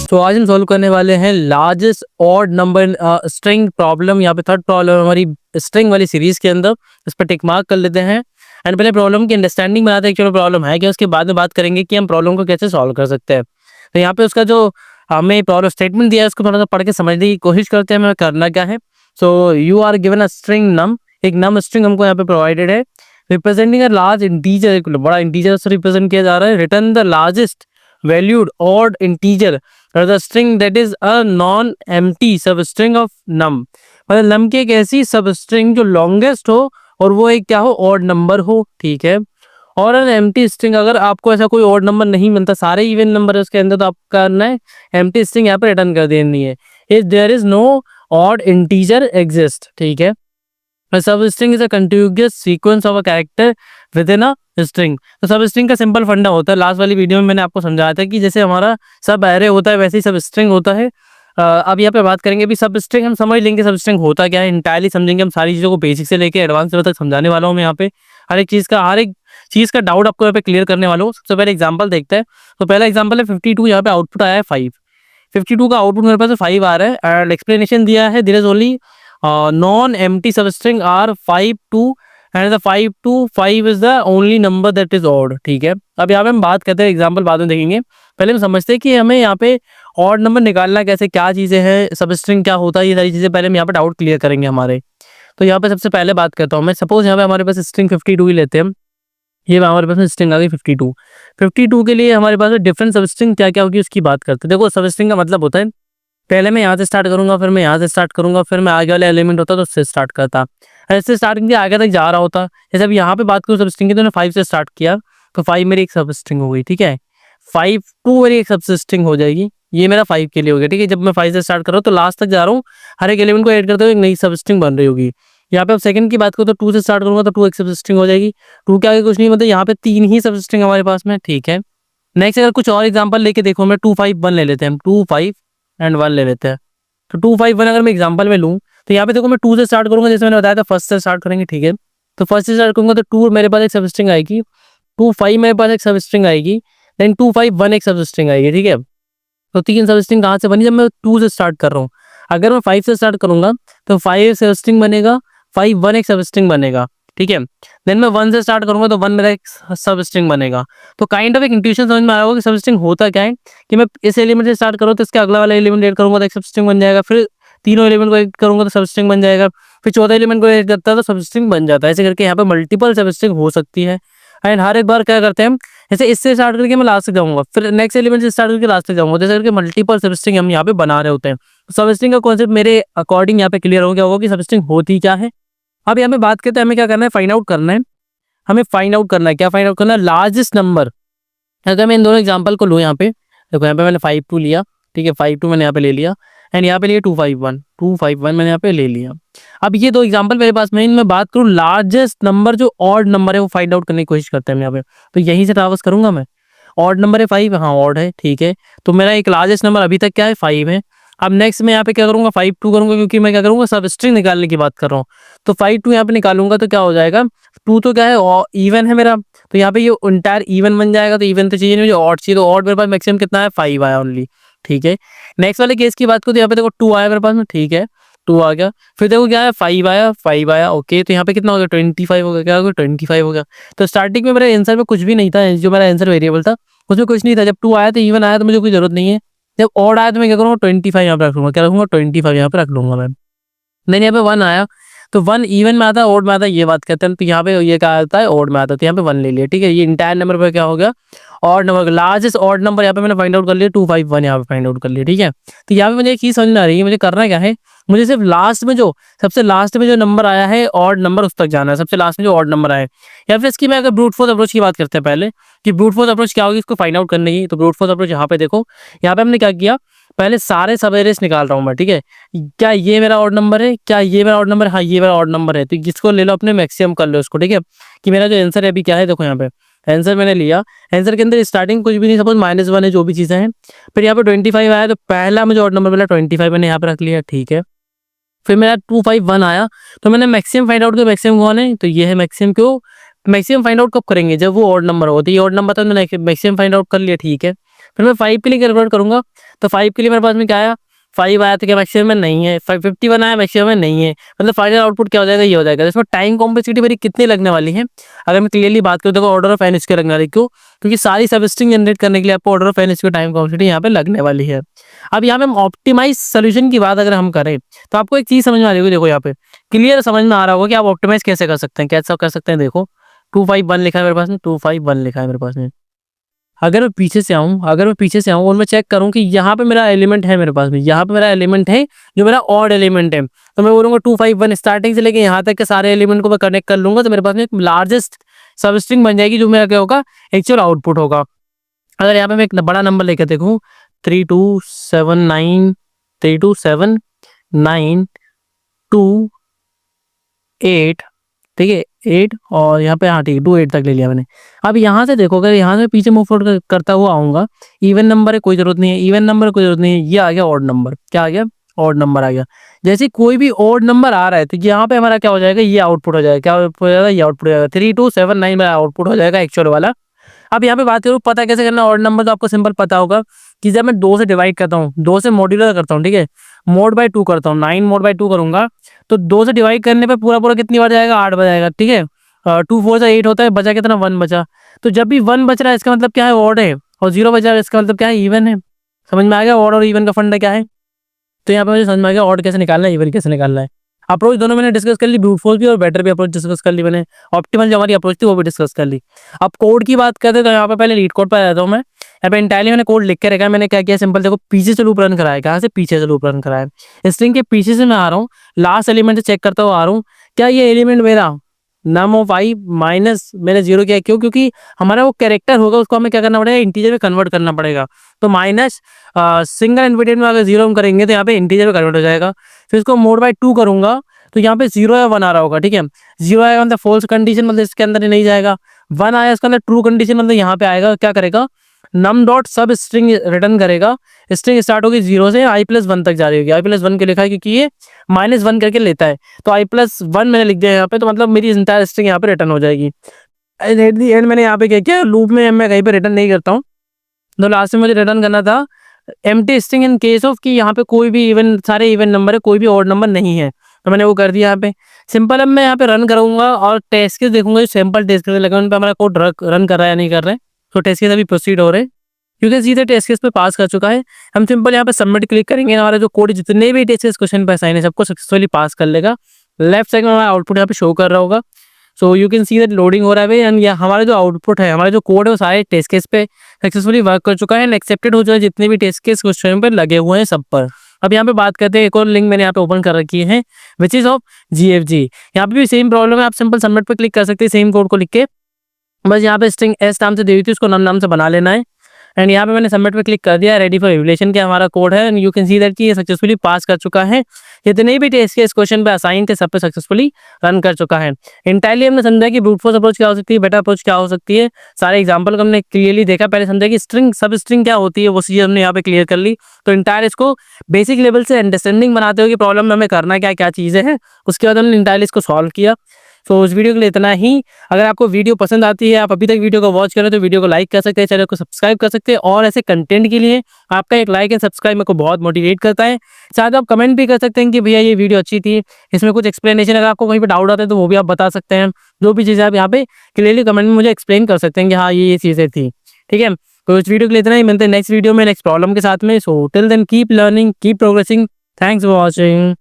तो आज हम सॉल्व करने वाले हैं largest odd number string problem. यहाँ पे थर्ड प्रॉब्लम हमारी स्ट्रिंग वाली सीरीज के अंदर। इस पर टिक मार्क कर लेते हैं एंड पहले प्रॉब्लम की अंडरस्टैंडिंग बनाते हैं, एक्चुअली प्रॉब्लम है क्या, उसके बाद में बात करेंगे कि हम प्रॉब्लम को कैसे सॉल्व कर सकते हैं। तो यहाँ पे उसका जो हमें प्रॉब्लम स्टेटमेंट दिया है उसको थोड़ा सा पढ़ के समझने की कोशिश करते हैं हमें करना क्या है। So you are given a string num, एक नम स्ट्रिंग हमको यहाँ पे प्रोवाइडेड है रिप्रेजेंटिंग अ लार्ज इंटीजर, एक बड़ा इंटीजर से रिप्रेजेंट किया जा रहा है। Return the largest valued odd integer the string that is a non-empty substring of num, मतलब num की एक ऐसी सबस्ट्रिंग जो लॉन्गेस्ट हो और वो एक क्या हो, ऑड नंबर हो। ठीक है। और एन एम्प्टी स्ट्रिंग, अगर आपको ऐसा कोई ऑड नंबर नहीं मिलता, सारे इवन नंबर है उसके अंदर, तो आपको करना है एम्प्टी स्ट्रिंग यहाँ पे रिटर्न कर देनी है। If there is no odd integer exist. ठीक है। A substring is a contiguous sequence of a character within a string। तो सब स्ट्रिंग का सिंपल फंडा होता है, लास्ट वाली वीडियो में मैंने आपको समझाया था कि जैसे हमारा सब एरे होता है वैसे ही सब स्ट्रिंग होता है। अब यहाँ पे बात करेंगे भी सब स्ट्रिंग, हम समझ लेंगे सब स्ट्रिंग होता क्या है, इंटायरली समझेंगे हम सारी चीज़ों को, बेसिक से लेकर एडवांस लेवल तक समझाने वाला हूँ मैं यहाँ पे। हर एक चीज़ का डाउट आपको यहाँ पे क्लियर करने वाला हूँ। सबसे पहले एग्जाम्पल देखते हैं। तो पहला एग्जाम्पल है 52, यहाँ पे आउटपुट आया है 5। 52 का आउटपुट मेरे पास 5 आ रहा है एंड एक्सप्लेनेशन दिया है there is only non empty substring are 5 2 and the 5 2 5 is the only number that is odd. ठीक है। अब यहाँ पे हम बात करते हैं, एग्जांपल बाद में देखेंगे, पहले हम समझते हैं कि हमें यहाँ पे ऑड नंबर निकालना कैसे, क्या चीज़ें हैं, सबस्ट्रिंग क्या होता है, ये सारी चीज़ें पहले हम यहाँ पे डाउट क्लियर करेंगे हमारे। तो यहाँ पे सबसे पहले बात करता हूँ मैं, सपोज यहाँ पे हमारे पास स्ट्रिंग 52 ही लेते हैं हम। ये हमारे पास स्ट्रिंग आ गई 52। 52 के लिए हमारे पास डिफरेंट सबस्ट्रिंग क्या क्या होगी उसकी बात करते हैं। देखो सबस्ट्रिंग का मतलब होता है पहले मैं यहाँ से स्टार्ट करूंगा, फिर मैं यहाँ से स्टार्ट करूंगा, फिर मैं आगे वाले एलिमेंट होता तो उससे स्टार्ट करता, ऐसे स्टार्ट करके आगे तक जा रहा होता। जैसे अब यहाँ पे बात करूँ सबस्ट्रिंग की, तो मैंने 5 से स्टार्ट किया तो 5 मेरी एक सबस्ट्रिंग हो गई। ठीक है। 5 2 मेरी एक सबस्ट्रिंग हो जाएगी, ये मेरा 5 के लिए हो गया। ठीक है। जब मैं 5 से स्टार्ट कर रहा हूँ तो लास्ट तक जा रहा हूँ, हर एक एलिमेंट को ऐड करते हुए एक नई सबस्ट्रिंग बन रही होगी। यहाँ पे अब सेकंड की बात करूँ तो 2 से स्टार्ट करूंगा तो 2 एक सबस्ट्रिंग हो जाएगी। 2 के आगे कुछ नहीं, मतलब यहाँ पे 3 ही सबस्ट्रिंग हमारे पास में। ठीक है। नेक्स्ट अगर कुछ और एग्जाम्पल लेके देखो, मैं 2 5 1 ले लेते हैं, हम 2 5 एंड 1 ले लेते हैं। तो 2 5 1 अगर मैं एग्जांपल में लूँ तो यहाँ पे देखो मैं 2 से स्टार्ट करूंगा, जैसे मैंने बताया था फर्स्ट से स्टार्ट करेंगे। ठीक है। तो फर्स्ट से स्टार्ट करूंगा तो 2 मेरे पास एक सबस्ट्रिंग आएगी, 2 5 मेरे पास एक सबस्ट्रिंग आएगी, देन 2 5 1 एक सबस्ट्रिंग आएगी। ठीक है। तो 3 सबस्ट्रिंग कहाँ से बनी, जब मैं 2 से स्टार्ट कर रहा हूँ। अगर मैं 5 से स्टार्ट करूंगा तो 5 सबस्ट्रिंग बनेगा, 5 1 एक सबस्ट्रिंग बनेगा। ठीक है। देन मैं 1 से स्टार्ट करूंगा तो 1 मेरा एक सबस्ट्रिंग बनेगा। तो काइंड ऑफ एक इंट्यूशन समझ में आया होगा कि सबस्ट्रिंग होता क्या है, कि मैं इस एलिमेंट से स्टार्ट करूँ तो इसके अगला वाला एलिमेंट ऐड करूंगा तो एक सबस्ट्रिंग बन जाएगा, फिर तीनों एलिमेंट को ऐड करूंगा तो सबस्ट्रिंग बन जाएगा, फिर चौथा एलिमेंट को ऐड करता है तो सबस्ट्रिंग बन जाता है। ऐसे करके यहाँ पे मल्टीपल सबस्ट्रिंग हो सकती है। एंड हर एक बार क्या करते हैं हम, जैसे इससे स्टार्ट करके मैं लास्ट तक जाऊंगा, फिर नेक्स्ट एलिमेंट से स्टार्ट करके लास्ट तक जाऊंगा, जैसे करके मल्टीपल सबस्ट्रिंग हम यहाँ पे बना रहे होते हैं। सबस्ट्रिंग का कॉन्सेप्ट मेरे अकॉर्डिंग यहाँ पे क्लियर हो गया होगा कि सबस्ट्रिंग होती क्या है। अब यहाँ पे बात करते हैं हमें क्या करना है, फाइंड आउट करना है। हमें फाइंड आउट करना है, क्या फाइंड आउट करना है, लार्जेस्ट नंबर। अगर मैं इन दोनों एग्जांपल को लूँ, यहाँ पे देखो, यहाँ पे मैंने 5 2 लिया। ठीक है। 5 2 मैंने यहाँ पे ले लिया एंड यहाँ पे लिया 2 5 1 मैंने यहाँ पे ले लिया। अब ये दो एग्जांपल मेरे पास में, इनमें बात करूँ लार्जेस्ट नंबर जो ऑड नंबर है वो फाइंड आउट करने की कोशिश करते हैं यहाँ पे। तो यहीं से ट्रावर्स करूंगा मैं, ऑड नंबर है 5, हाँ ऑड है। ठीक है। तो मेरा एक लार्जेस्ट नंबर अभी तक क्या है, 5 है। अब नेक्स्ट मैं यहाँ पे क्या करूंगा, 5 2 करूंगा, क्योंकि मैं क्या करूंगा, सब स्ट्रिंग निकालने की बात कर रहा हूँ। तो 5 2 यहाँ पे निकालूंगा तो क्या हो जाएगा, 2 तो क्या है इवन है मेरा, तो यहाँ पे ये इंटायर इवन बन जाएगा। तो इवन तो चाहिए नहीं, मुझे ऑड चाहिए, तो ऑड मेरे पास मैक्सिमम कितना है, 5 आया ओनली। ठीक है। नेक्स्ट वाले केस की बात करूँ तो यहाँ पे देखो 2 आया मेरे पास में। ठीक है। 2 आ गया, फिर देखो क्या है, 5 आया, 5 आया। ओके। तो यहाँ पे कितना हो गया, 25 हो गया। क्या हो गया, 25 हो गया। तो स्टार्टिंग में मेरे आंसर में कुछ भी नहीं था, जो मेरा आंसर वेरिएबल था उसमें कुछ नहीं था। जब 2 आया तो इवन आया तो मुझे कोई जरूरत नहीं है। जब ऑड आया तो मैं क्या करूँगा, 25 यहाँ पे रख लूंगा, क्या रखूंगा, 25 यहाँ पे रख लूंगा मैं। देन यहाँ पे 1 आया तो 1 इवन में आता है, ऑड में आता है, ये बात करते हैं। तो यहाँ पे ये क्या आता है, ऑड में आता है, तो यहाँ पे 1 ले लिया। ठीक है। ये इंटायर नंबर पे क्या हो गया, odd number, largest odd number यहाँ पे मैंने फाइंड आउट कर लिया, 2 5 1 यहाँ पे फाइंड आउट कर लिया। ठीक है। तो यहाँ पे मुझे एक चीज समझ में आ रही है, मुझे करना क्या है, मुझे सिर्फ लास्ट में जो सबसे लास्ट में जो नंबर आया है ऑड नंबर उस तक जाना है, सबसे लास्ट में जो ऑड नंबर आया है। या फिर इसकी मैं अगर ब्रूट फोर्स अप्रोच की बात करते हैं पहले, कि ब्रूट फोर्स अप्रोच क्या होगी इसको फाइंड आउट करने की। तो ब्रूट फोर्स अप्रोच यहाँ पे देखो, यहाँ पे हमने क्या किया, पहले सारे सब एरेस निकाल रहा हूँ मैं। ठीक है। क्या ये मेरा ऑड नंबर है, क्या ये मेरा ऑड नंबर है, हाँ ये मेरा ऑड नंबर है। तो जिसको ले लो अपने मैक्सिमम कर लो उसको। ठीक है। कि मेरा जो आंसर है अभी क्या है, देखो यहाँ पे आंसर मैंने लिया, आंसर के अंदर स्टार्टिंग कुछ भी नहीं, सपोज -1 है, जो भी चीज़ें हैं। फिर यहाँ पे 25 आया तो पहला मुझे ऑड नंबर मिला 25, मैंने यहाँ पे रख लिया। ठीक है। फिर मेरा 2 5 1 आया तो मैंने मैक्सिमम फाइंड आउट किया, मैक्सिमम कौन है, तो ये है मैक्सिमम। क्यों मैक्सिमम फाइंड आउट कब करेंगे, जब वो ऑड नंबर हो। तो ये ऑड नंबर था, मैंने मैक्सिमम फाइंड आउट कर लिया। ठीक है। फिर मैं 5 के लिए कैलकुलेट करूँगा, तो 5 के लिए मेरे पास में क्या आया, 5 आया तो क्या मैक्सिमम में नहीं है, 51 आया मैक्सिमम में नहीं है, मतलब फाइनल आउटपुट क्या हो जाएगा, ये हो जाएगा। इसमें टाइम कॉम्प्लेक्सिटी मेरी कितनी लगने वाली है, अगर मैं क्लियरली बात करूँ, देखो ऑर्डर ऑफ एन स्क्वायर लगने वाली, क्यों, क्योंकि सारी सब स्ट्रिंग जनरेट करने के लिए आपको order of n square time complexity यहाँ पे लगने वाली है। अब यहाँ पे हम ऑप्टिमाइज सोल्यूशन की बात अगर हम करें, तो आपको एक चीज समझ में आ रही होगी, देखो यहाँ पे क्लियर समझ में आ रहा होगा कि आप ऑप्टिमाइज कैसे कर सकते हैं, कैसे कर सकते हैं। देखो 251 लिखा है मेरे पास में, 251 लिखा है मेरे पास में। अगर मैं पीछे से आऊँ, और मैं चेक करूँ कि यहाँ पे मेरा एलिमेंट है मेरे पास में, यहाँ पे मेरा एलिमेंट है जो मेरा ऑड एलिमेंट है, तो मैं बोलूँगा 251 स्टार्टिंग से लेके यहाँ तक के सारे एलिमेंट को मैं कनेक्ट कर लूँगा, तो मेरे पास में एक लार्जेस्ट सब स्ट्रिंग बन जाएगी, जो मेरा क्या होगा, एक्चुअल आउटपुट होगा। अगर यहाँ पे मैं एक बड़ा नंबर लेकर देखूँ, 3279 327928, ठीक है 8, और यहाँ पे हाँ ठीक है 28 तक ले लिया मैंने। अब यहाँ से देखो, अगर यहाँ से पीछे मूव फॉरवर्ड करता हुआ आऊँगा, इवन नंबर है कोई जरूरत नहीं है, इवन नंबर कोई जरूरत नहीं है, ये आ गया ऑड नंबर, क्या आ गया, ऑड नंबर आ गया। जैसे कोई भी ऑड नंबर आ रहा है तो यहाँ पे हमारा क्या हो जाएगा, ये आउटपुट हो जाएगा, क्या आउटपुट हो जाएगा, ये आउटपुट हो जाएगा, 3279 मेरा आउटपुट हो जाएगा एक्चुअल वाला। अब यहाँ पे बात करूँ पता कैसे करना ऑड नंबर, तो आपको सिंपल पता होगा कि जब मैं 2 से डिवाइड करता हूँ, 2 से मॉड्यूलर करता हूँ, ठीक है, मोड बाय 2 करता हूँ, 9 मोड बाय 2 करूंगा, तो 2 से डिवाइड करने पे पूरा पूरा कितनी बार जाएगा, 8 बार जाएगा, ठीक है। 2 4 से 8 होता है, बचा कितना, 1 बचा। तो जब भी 1 बच रहा है इसका मतलब क्या है, ऑड है, और 0 बचा है इसका मतलब क्या है, इवन है। समझ में आ गया ऑड और इवन का फंडा क्या है। तो यहाँ पे मुझे समझ में आ गया ऑड कैसे निकालना है, इवन कैसे निकालना है। अप्रोच दोनों मैंने डिस्कस कर ली, ब्रूट फोर्स भी और बेटर भी अप्रोच डिस्कस कर ली मैंने, ऑप्टिमल जो हमारी अप्रोच थी वो भी डिस्कस कर ली। अब कोड की बात करते हैं, तो यहाँ पे पहले लीड कोड पर आ जाता हूँ मैं। यहाँ पे इंटायरली मैंने कोड लिख के रखा है, मैंने क्या किया, सिंपल देखो पीछे से लूप रन कराया, कहाँ से, पीछे से लूप रन कराया, स्ट्रिंग के पीछे से मैं आ रहा हूँ, लास्ट एलिमेंट से चेक करता हुआ आ रहा हूँ, क्या ये एलिमेंट मेरा नम ऑफ आई माइनस मैंने 0 किया, क्यों, क्योंकि हमारा वो कैरेक्टर होगा उसको हमें क्या करना पड़ेगा, इंटीजर में कन्वर्ट करना पड़ेगा। तो माइनस सिंगल इनवर्टेड में अगर 0 हम करेंगे तो यहाँ पे इंटीजर में कन्वर्ट हो जाएगा। फिर इसको मोड बाय 2 करूंगा, तो यहाँ पे 0 या 1 आ रहा होगा, ठीक है। 0 आएगा मतलब फॉल्स कंडीशन, मतलब इसके अंदर ही नहीं जाएगा। 1 आया इसका अंदर ट्रू कंडीशन, मतलब यहाँ पे आएगा, क्या करेगा, num dot substring return करेगा। स्ट्रिंग स्टार्ट होगी 0 से i+1 तक जा रही होगी, i+1 के लिखा है क्योंकि ये -1 करके लेता है, तो i+1 मैंने लिख दिया यहाँ पे, तो मतलब मेरी इंटायर स्ट्रिंग यहाँ पे रिटर्न हो जाएगी। एट दी एंड मैंने यहाँ पे क्या किया, लूप में मैं कहीं पे रिटर्न नहीं करता हूँ, तो लास्ट में मुझे रिटर्न करना था empty string in case of कि यहाँ पे कोई भी इवन, सारे इवन नंबर है, कोई भी ऑड नंबर नहीं है, तो मैंने वो कर दिया यहाँ पे सिंपल। अब मैं यहाँ पे रन करूंगा और टेस्ट केस देखूंगा, जो सैंपल टेस्ट केस लगे उन पे हमारा कोड रन कर रहा है या नहीं कर रहा है। तो टेस्ट केस अभी प्रोसीड हो रहे हैं, क्योंकि सीधे टेस्ट केस पे पास कर चुका है। हम सिंपल यहाँ पे सबमिट क्लिक करेंगे, हमारा जो कोड जितने भी टेस्ट केस क्वेश्चन पे असाइन है सबको सक्सेसफुली पास कर लेगा। लेफ्ट साइड में हमारा आउटपुट यहाँ पे शो कर रहा होगा, so you can see that loading हो रहा है एंड हमारा जो आउटपुट है, हमारा जो कोड है वो सारे टेस्ट केस पे सक्सेसफुली वर्क कर चुका है एंड एक्सेप्टेड हो चुका है, जितने भी टेस्ट केस क्वेश्चन पे लगे हुए हैं सब पर। अब यहाँ पे बात करते हैं, एक और लिंक मैंने यहाँ पे ओपन कर रखी है विच इज ऑफ GFG। यहाँ पे भी सेम प्रॉब्लम है, आप सिंपल सबमिट पे क्लिक कर सकते हैं सेम कोड को लिख के, बस यहाँ पे स्ट्रिंग एस नाम से दी हुई थी उसको नाम से बना लेना है। एंड यहाँ पे मैंने सबमिट पे क्लिक कर दिया, रेडी फॉर रिविलेशन के हमारा कोड है and you can see that कि ये सक्सेसफुली पास कर चुका है, जितने भी टेस्ट के इस क्वेश्चन पे असाइन थे सब पे सक्सेसफुली रन कर चुका है। इंटायरली हमने समझा कि ब्रूट फोर्स अप्रोच क्या हो सकती है, बेटर अप्रोच क्या हो सकती है, सारे एग्जांपल को हमने क्लियरली देखा, पहले समझा कि स्ट्रिंग सब स्ट्रिंग क्या होती है वो चीज़ हमने यहाँ पे क्लियर कर ली। तो इंटायर इसको बेसिक लेवल से अंडरस्टैंडिंग बनाते हुए कि प्रॉब्लम में हमें करना क्या क्या चीज़ें हैं, उसके बाद हमने इंटायरली इसको सॉल्व किया। तो उस वीडियो के लिए इतना ही। अगर आपको वीडियो पसंद आती है, आप अभी तक वीडियो को वॉच करें तो वीडियो को लाइक कर सकते हैं, चैनल को सब्सक्राइब कर सकते हैं, और ऐसे कंटेंट के लिए आपका एक लाइक एंड सब्सक्राइब मेरे को बहुत मोटिवेट करता है। साथ आप कमेंट भी कर सकते हैं कि भैया ये वीडियो अच्छी थी, इसमें कुछ एक्सप्लेनेशन, अगर आपको कहीं पर डाउट आता है तो वो भी आप बता सकते हैं। जो भी चीज़ें आप यहाँ पे क्लियरली कमेंट में मुझे एक्सप्लेन कर सकते हैं कि हाँ ये चीज़ें थी, ठीक है। तो इस वीडियो के लिए इतना ही, मिलते हैं नेक्स्ट वीडियो में नेक्स्ट प्रॉब्लम के साथ में। So till then keep learning, keep progressing, thanks for watching.